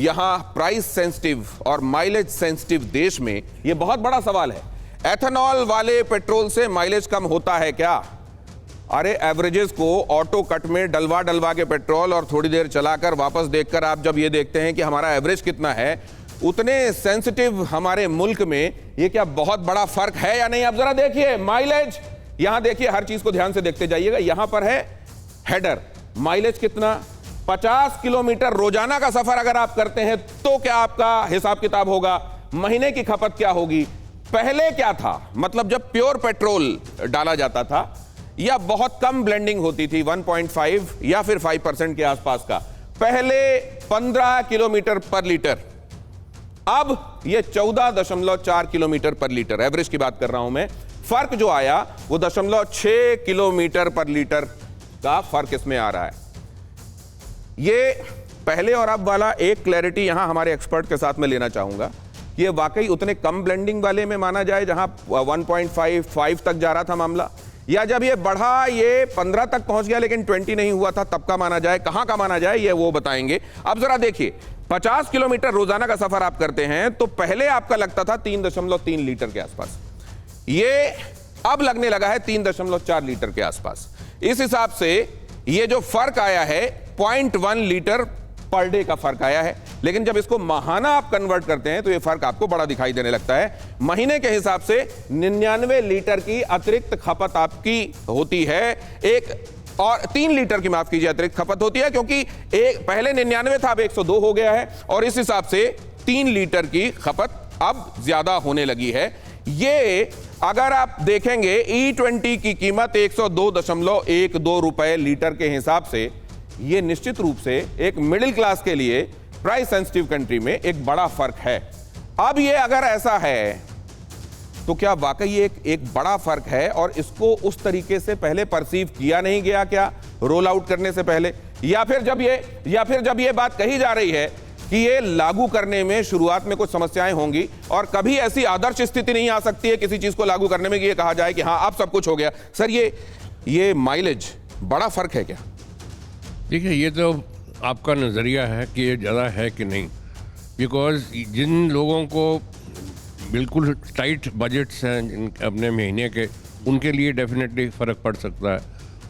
यहां price sensitive और mileage sensitive देश में यह बहुत बड़ा सवाल है। एथेनॉल वाले पेट्रोल से माइलेज कम होता है क्या? अरे एवरेजेस को ऑटो कट में डलवा डलवा के पेट्रोल और थोड़ी देर चलाकर वापस देखकर आप जब ये देखते हैं कि हमारा एवरेज कितना है, उतने सेंसिटिव हमारे मुल्क में ये क्या बहुत बड़ा फर्क है या नहीं? आप जरा देखिए माइलेज, यहां देखिए, हर चीज को ध्यान से देखते जाइएगा। यहां पर है हेडर, माइलेज कितना? 50 किलोमीटर रोजाना का सफर अगर आप करते हैं तो क्या आपका हिसाब किताब होगा? महीने की खपत क्या होगी? पहले क्या था, मतलब जब प्योर पेट्रोल डाला जाता था या बहुत कम ब्लेंडिंग होती थी 1.5 या फिर 5% के आसपास का, पहले 15 किलोमीटर पर लीटर, अब ये 14.4 किलोमीटर पर लीटर, एवरेज की बात कर रहा हूं मैं। फर्क जो आया वो 0.6 किलोमीटर पर लीटर का फर्क इसमें आ रहा है। ये पहले और अब वाला एक क्लैरिटी यहां हमारे एक्सपर्ट के साथ में लेना चाहूंगा, ये वाकई उतने कम ब्लेंडिंग वाले में माना जाए जहां 1.5 तक जा रहा था मामला, या जब ये बढ़ा ये 15 तक पहुंच गया लेकिन 20 नहीं हुआ था तब का माना जाए? कहां का माना जाए ये वो बताएंगे। अब जरा देखिए, 50 किलोमीटर रोजाना का सफर आप करते हैं तो पहले आपका लगता था 3.3 लीटर के आसपास, ये अब लगने लगा है 3.4 लीटर के आसपास। इस हिसाब से ये जो फर्क आया है 0.1 लीटर पर डे का फर्क आया है। लेकिन जब इसको माहाना आप कन्वर्ट करते हैं तो ये फर्क आपको बड़ा दिखाई देने लगता है। महीने के हिसाब से 99 लीटर की अतिरिक्त खपत आपकी होती है, एक और 3 लीटर की, माफ कीजिए, अतिरिक्त खपत होती है, क्योंकि एक पहले 99 था, अब 102 हो गया है, और इस हिसाब से 3 लीटर की खपत अब ज्यादा होने लगी है। ये अगर आप देखेंगे E20 की कीमत 102.12 रुपए लीटर के हिसाब से, ये निश्चित रूप से एक मिडिल क्लास के लिए प्राइस सेंसिटिव कंट्री में एक बड़ा फर्क है। अब ये अगर ऐसा है तो क्या वाकई एक बड़ा फर्क है और इसको उस तरीके से पहले परसीव किया नहीं गया क्या रोल आउट करने से पहले? या फिर जब ये बात कही जा रही है कि ये लागू करने में शुरुआत में कुछ समस्याएं होंगी और कभी ऐसी आदर्श स्थिति नहीं आ सकती है किसी चीज को लागू करने में कि ये कहा जाए कि हाँ अब सब कुछ हो गया। सर ये माइलेज बड़ा फर्क है क्या? देखिए, ये तो आपका नज़रिया है कि ये ज़्यादा है कि नहीं, बिकॉज जिन लोगों को बिल्कुल टाइट बजट्स हैं अपने महीने के, उनके लिए डेफिनेटली फ़र्क पड़ सकता है,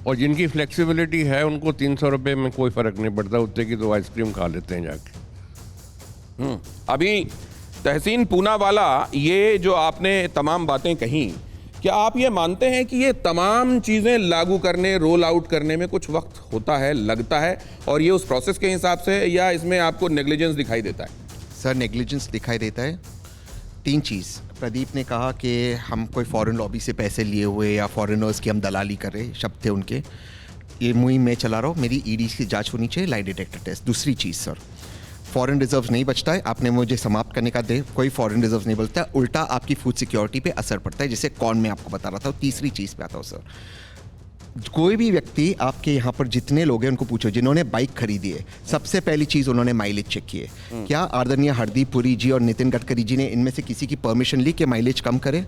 और जिनकी फ्लेक्सिबिलिटी है उनको 300 रुपये में कोई फ़र्क नहीं पड़ता, उतने की तो आइसक्रीम खा लेते हैं जाके। अभी तहसीन पूना वाला, ये जो आपने तमाम बातें कही, क्या आप ये मानते हैं कि ये तमाम चीज़ें लागू करने, रोल आउट करने में कुछ वक्त होता है, लगता है, और ये उस प्रोसेस के हिसाब से, या इसमें आपको नेग्लिजेंस दिखाई देता है? सर, नेग्लिजेंस दिखाई देता है। 3 चीज़ प्रदीप ने कहा कि हम कोई फॉरेन लॉबी से पैसे लिए हुए या फॉरेनर्स की हम दलाली कर रहे, शब्द थे उनके। ये मुहिम मैं चला रहा हूँ, मेरी ईडी की जांच होनी चाहिए, लाई डिटेक्टर टेस्ट। दूसरी चीज़ सर, फॉरेन रिजर्व्स नहीं बचता है, आपने मुझे समाप्त करने का दे, कोई फॉरेन रिजर्व्स नहीं बचता, उल्टा आपकी फूड सिक्योरिटी पे असर पड़ता है, जिसे कौन मैं आपको बता रहा था। तीसरी चीज़ पे आता हूँ सर, कोई भी व्यक्ति आपके यहाँ पर जितने लोग हैं उनको पूछो जिन्होंने बाइक खरीदी है, सबसे पहली चीज़ उन्होंने माइलेज चेक की है। क्या आदरणीय हरदीप पुरी जी और नितिन गडकरी जी ने इनमें से किसी की परमिशन ली कि माइलेज कम करे?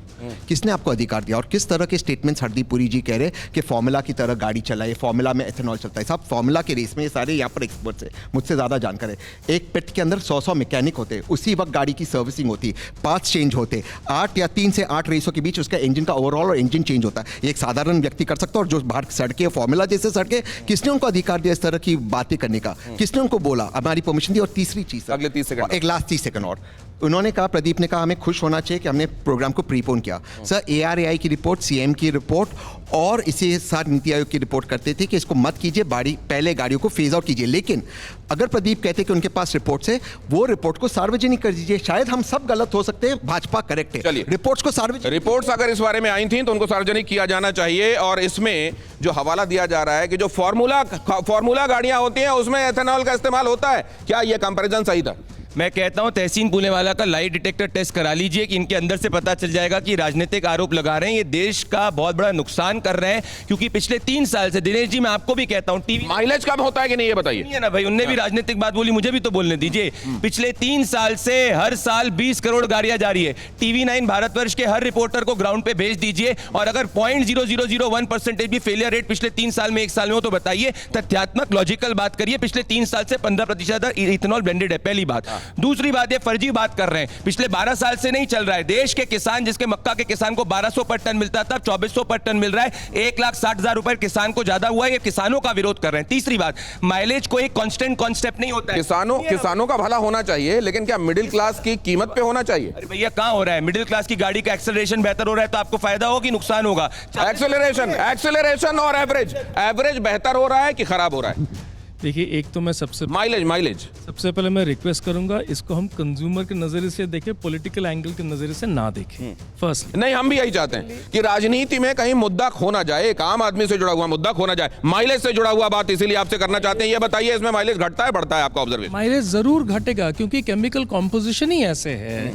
किसने आपको अधिकार दिया? और किस तरह के स्टेटमेंट्स हरदीप पुरी जी कह रहे कि फॉर्मूला की तरह गाड़ी चलाए, फॉर्मूला में एथेनॉल चलता है? साहब, फॉर्मूला के रेस में ये सारे यहाँ पर एक्सपर्ट्स हैं, मुझसे ज़्यादा जानकार है। एक पिट के अंदर 100 मैकेनिक होते हैं, उसी वक्त गाड़ी की सर्विसिंग होती, पार्ट्स चेंज होते, 8 या 3 से 8 रेसों के बीच उसका इंजन का ओवरऑल और इंजन चेंज होता है। ये एक साधारण व्यक्ति कर सकता है, और जो बाहर सड़कें, फॉर्मूला जैसे सड़कें, किसने उनको अधिकार दिया इस तरह की बातें करने का? किसने उनको बोला, हमारी परमिशन दी? और तीसरी चीज, अगले 30 सेकंड, एक लास्ट 30 सेकंड और, उन्होंने कहा, प्रदीप ने कहा हमें खुश होना चाहिए कि हमने प्रोग्राम को प्रीपोन किया। सर, ARAI की रिपोर्ट, CM की रिपोर्ट और इसी साथ नीति आयोग की रिपोर्ट करते थे कि इसको मत कीजिए, पहले गाड़ियों को फेज आउट कीजिए। लेकिन अगर प्रदीप कहते कि उनके पास रिपोर्ट्स है, वो रिपोर्ट को सार्वजनिक कर दीजिए। शायद हम सब गलत हो सकते हैं, भाजपा करेक्ट है। चलिए, रिपोर्ट्स को सार्वजनिक, रिपोर्ट्स अगर इस बारे में आई थी तो उनको सार्वजनिक किया जाना चाहिए। और इसमें जो हवाला दिया जा रहा है कि जो फॉर्मूला गाड़ियां होती हैं उसमें एथेनॉल का इस्तेमाल होता है, क्या यह कंपैरिजन सही था? मैं कहता हूं तहसीन पूनेवाला का लाई डिटेक्टर टेस्ट करा लीजिए कि इनके अंदर से पता चल जाएगा कि राजनीतिक आरोप लगा रहे हैं, ये देश का बहुत बड़ा नुकसान कर रहे हैं। क्योंकि पिछले 3 साल से, दिनेश जी मैं आपको भी कहता हूं, टीवी माइलेज कम होता है कि नहीं ये बताइए। है ना भाई, उनने भी राजनीतिक बात बोली, मुझे भी तो बोलने दीजिए। पिछले 3 साल से हर साल 20 करोड़ गाड़ियां जा रही है। टीवी 9 भारतवर्ष के हर रिपोर्टर को ग्राउंड पे भेज दीजिए, और अगर 0.0001% भी फेलियर रेट पिछले 3 साल में 1 साल में हो तो बताइए। तथ्यात्मक लॉजिकल बात करिए। पिछले 3 साल से 15% इथेनॉल ब्लेंडेड है, पहली बात। दूसरी बात, ये फर्जी बात कर रहे हैं, पिछले 12 साल से नहीं चल रहा है। देश के किसान, जिसके मक्का के किसान को 1200 पर टन मिलता था, 2400 पर टन मिल रहा है। 1,60,000 रुपए किसान को ज्यादा हुआ है, ये किसानों का विरोध कर रहे हैं। तीसरी बात, माइलेज को एक कांस्टेंट कॉन्सेप्ट नहीं होता है। किसानों का भला होना चाहिए, लेकिन क्या मिडिल क्लास की कीमत पे होना चाहिए? अरे भैया कहां हो रहा है? मिडिल क्लास की गाड़ी का एक्सेलरेशन बेहतर हो रहा है तो आपको फायदा होगा कि नुकसान होगा? एक्सेलरेशन और एवरेज बेहतर हो रहा है कि खराब हो रहा है? देखिए, एक तो मैं माइलेज सबसे पहले मैं रिक्वेस्ट करूंगा, इसको हम कंज्यूमर के नजरिए से देखें, पॉलिटिकल एंगल के नजरिए से ना देखें। फर्स्ट नहीं, हम भी यही चाहते हैं कि राजनीति में कहीं मुद्दा खो ना जाए, एक आम आदमी से जुड़ा हुआ मुद्दा खो ना जाए। माइलेज से जुड़ा हुआ बात इसीलिए आपसे करना चाहते हैं। ये बताइए, इसमें माइलेज घटता है बढ़ता है आपका ऑब्जर्वेशन? माइलेज जरूर घटेगा, क्योंकि केमिकल कॉम्पोजिशन ही ऐसे है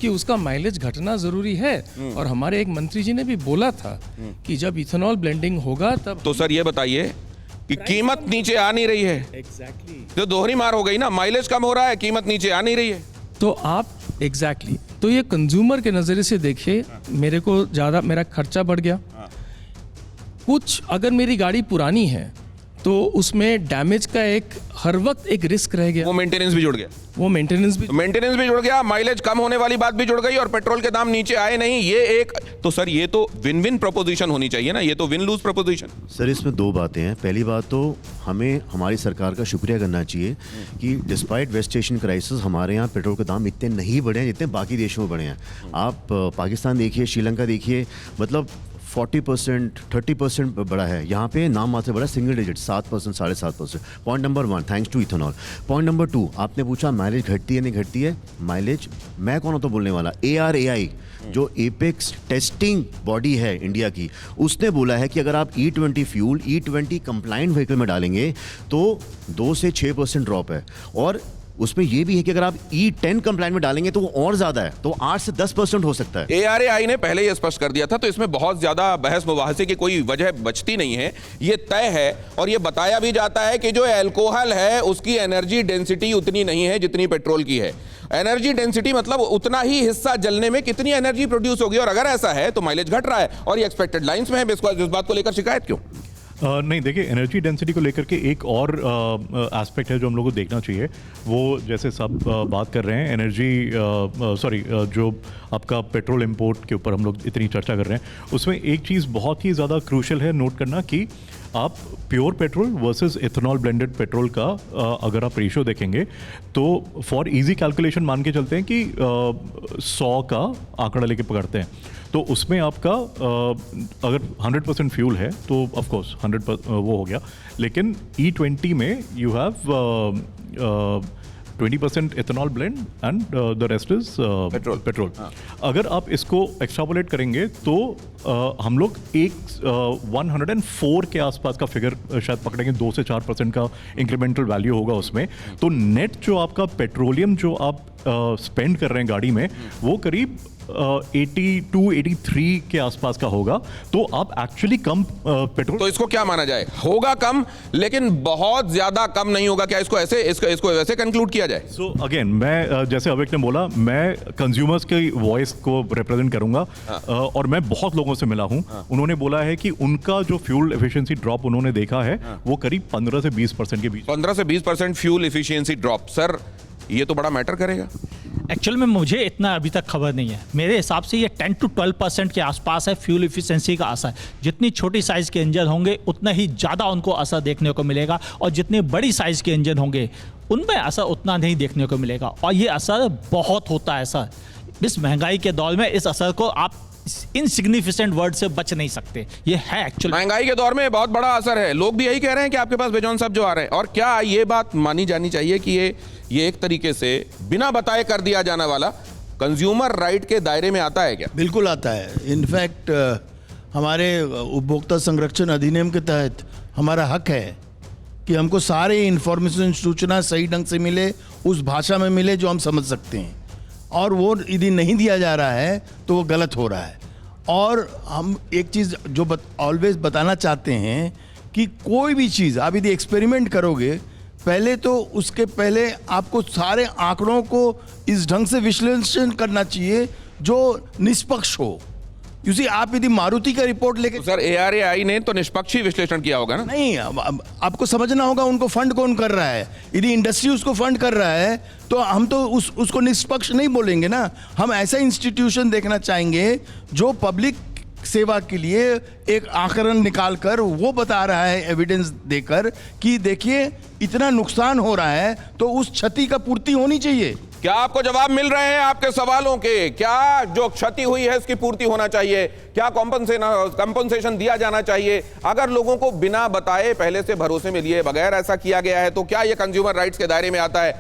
कि उसका माइलेज घटना जरूरी है। और हमारे एक मंत्री जी ने भी बोला था कि जब इथेनॉल ब्लेंडिंग होगा तब। तो सर ये बताइए कि कीमत नीचे आ नहीं रही है। एग्जैक्टली तो दोहरी मार हो गई ना, माइलेज कम हो रहा है, कीमत नीचे आ नहीं रही है। तो आप एग्जैक्टली तो ये कंज्यूमर के नज़रिए से देखिए, मेरे को ज़्यादा मेरा खर्चा बढ़ गया। कुछ अगर मेरी गाड़ी पुरानी है तो उसमें डैमेज का एक हर वक्त एक रिस्क रह गया, वो मेंटेनेंस भी जुड़ गया, मेंटेनेंस भी जुड़ गया, माइलेज कम होने वाली बात भी जुड़ गई, और पेट्रोल के दाम नीचे आए नहीं। ये एक तो सर ये तो विन विन प्रोपोजिशन होनी चाहिए ना, ये तो विन लूज प्रोपोजिशन। सर इसमें 2 बातें हैं। पहली बात तो हमें हमारी सरकार का शुक्रिया करना चाहिए कि डिस्पाइट वेस्ट एशियन क्राइसिस हमारे यहाँ पेट्रोल के दाम इतने नहीं बढ़े हैं जितने बाकी देशों में बढ़े हैं। आप पाकिस्तान देखिए, श्रीलंका देखिए, मतलब 40% 30% बढ़ा है। यहाँ पे नाम मात्र बढ़ा, single digit 7% 7.5%। Point number 1, thanks to ethanol. Point number 2, आपने पूछा माइलेज घटती है नहीं घटती है। माइलेज, मैं कौन हूँ तो बोलने वाला, ARAI जो एपेक्स टेस्टिंग बॉडी है इंडिया की, उसने बोला है कि अगर आप E20 fuel E20 complaint vehicle में डालेंगे तो 2 से 6% ड्रॉप है। और उसमें यह भी है कि अगर आप E10 कंप्लाइंट में डालेंगे तो वो और ज्यादा है, तो 8 से 10% हो सकता है। ARAI ने पहले यह स्पष्ट कर दिया था, तो इसमें बहुत ज्यादा बहस मुबाहसे की कोई वजह बचती नहीं है। ये तय है और ये बताया भी जाता है कि जो अल्कोहल है उसकी एनर्जी डेंसिटी उतनी नहीं है जितनी पेट्रोल की है। एनर्जी डेंसिटी मतलब उतना ही हिस्सा जलने में कितनी एनर्जी प्रोड्यूस होगी, और अगर ऐसा है तो माइलेज घट रहा है और ये एक्सपेक्टेड लाइंस में है। इस बात को लेकर शिकायत क्यों? नहीं, देखिए, एनर्जी डेंसिटी को लेकर के एक और एस्पेक्ट है जो हम लोग को देखना चाहिए। वो जैसे सब बात कर रहे हैं एनर्जी जो आपका पेट्रोल इंपोर्ट के ऊपर हम लोग इतनी चर्चा कर रहे हैं, उसमें एक चीज़ बहुत ही ज़्यादा क्रूशल है नोट करना कि आप pure petrol versus ethanol blended petrol का अगर आप रेशियो देखेंगे तो फॉर इजी कैलकुलेशन मान के चलते हैं कि 100 का आंकड़ा लेके पकड़ते हैं, तो उसमें आपका अगर 100% फ्यूल है तो ऑफ कोर्स 100% वो हो गया। लेकिन E20 में you have 20% ethanol blend and the rest is petrol. अगर आप इसको एक्सट्रापोलेट करेंगे तो हम लोग एक 104 के आसपास का फिगर शायद पकड़ेंगे, 2 से 4% का इंक्रीमेंटल वैल्यू होगा उसमें। तो नेट जो आपका पेट्रोलियम जो आप स्पेंड कर रहे हैं गाड़ी में, वो करीब 82-83 के आसपास का होगा। तो आप एक्चुअली कम पेट्रोल, तो इसको क्या माना जाए, होगा कम लेकिन बहुत ज्यादा कम नहीं होगा क्या? इसको वैसे कंक्लूड किया जाए? सो अगेन मैं जैसे अविक ने बोला, मैं कंज्यूमर्स की वॉइस को रिप्रेजेंट करूंगा। और मैं बहुत लोगों से मिला हूं, उन्होंने बोला है कि उनका जो फ्यूल एफिशिएंसी ड्रॉप उन्होंने देखा है वो करीब 15 से 20% के बीच। 15 से 20% फ्यूल एफिशिएंसी ड्रॉप, सर ये तो बड़ा मैटर करेगा। एक्चुअल में मुझे इतना अभी तक खबर नहीं है, मेरे हिसाब से ये 10 to 12% के आसपास है फ्यूल एफिशिएंसी का असर। जितनी छोटी साइज़ के इंजन होंगे उतना ही ज़्यादा उनको असर देखने को मिलेगा, और जितने बड़ी साइज़ के इंजन होंगे उनमें असर उतना नहीं देखने को मिलेगा। और ये असर बहुत होता है सर, इस महंगाई के दौर में इस असर को आप इनसिग्निफिकेंट वर्ड से बच नहीं सकते। ये है एक्चुअली महंगाई के दौर में बहुत बड़ा असर है। लोग भी यही कह रहे हैं कि आपके पास बेजौन साहब जो आ रहे हैं। और क्या ये बात मानी जानी चाहिए कि ये एक तरीके से बिना बताए कर दिया जाने वाला कंज्यूमर राइट के दायरे में आता है क्या? बिल्कुल आता है। इनफैक्ट हमारे उपभोक्ता संरक्षण अधिनियम के तहत हमारा हक है कि हमको सारे इंफॉर्मेशन सूचना सही ढंग से मिले, उस भाषा में मिले जो हम समझ सकते हैं, और वो यदि नहीं दिया जा रहा है तो वो गलत हो रहा है। और हम एक चीज़ जो ऑलवेज बताना चाहते हैं कि कोई भी चीज़ आप यदि एक्सपेरिमेंट करोगे, पहले तो उसके पहले आपको सारे आंकड़ों को इस ढंग से विश्लेषण करना चाहिए जो निष्पक्ष हो। यूसी आप यदि मारुति का रिपोर्ट लेके तो सर ARAI ने तो निष्पक्ष ही विश्लेषण किया होगा ना? नहीं, अब आपको समझना होगा उनको फंड कौन कर रहा है। यदि इंडस्ट्री उसको फंड कर रहा है तो हम तो उसको निष्पक्ष नहीं बोलेंगे ना। हम ऐसा इंस्टीट्यूशन देखना चाहेंगे जो पब्लिक सेवा के लिए एक आकलन निकाल कर वो बता रहा है, एविडेंस देकर कि देखिए इतना नुकसान हो रहा है तो उस क्षति का पूर्ति होनी चाहिए। क्या आपको जवाब मिल रहे हैं आपके सवालों के? क्या जो क्षति हुई है इसकी पूर्ति होना चाहिए? क्या कॉम्पनसेशन दिया जाना चाहिए? अगर लोगों को बिना बताए पहले से भरोसे में लिए बगैर ऐसा किया गया है तो क्या यह कंज्यूमर राइट्स के दायरे में आता है?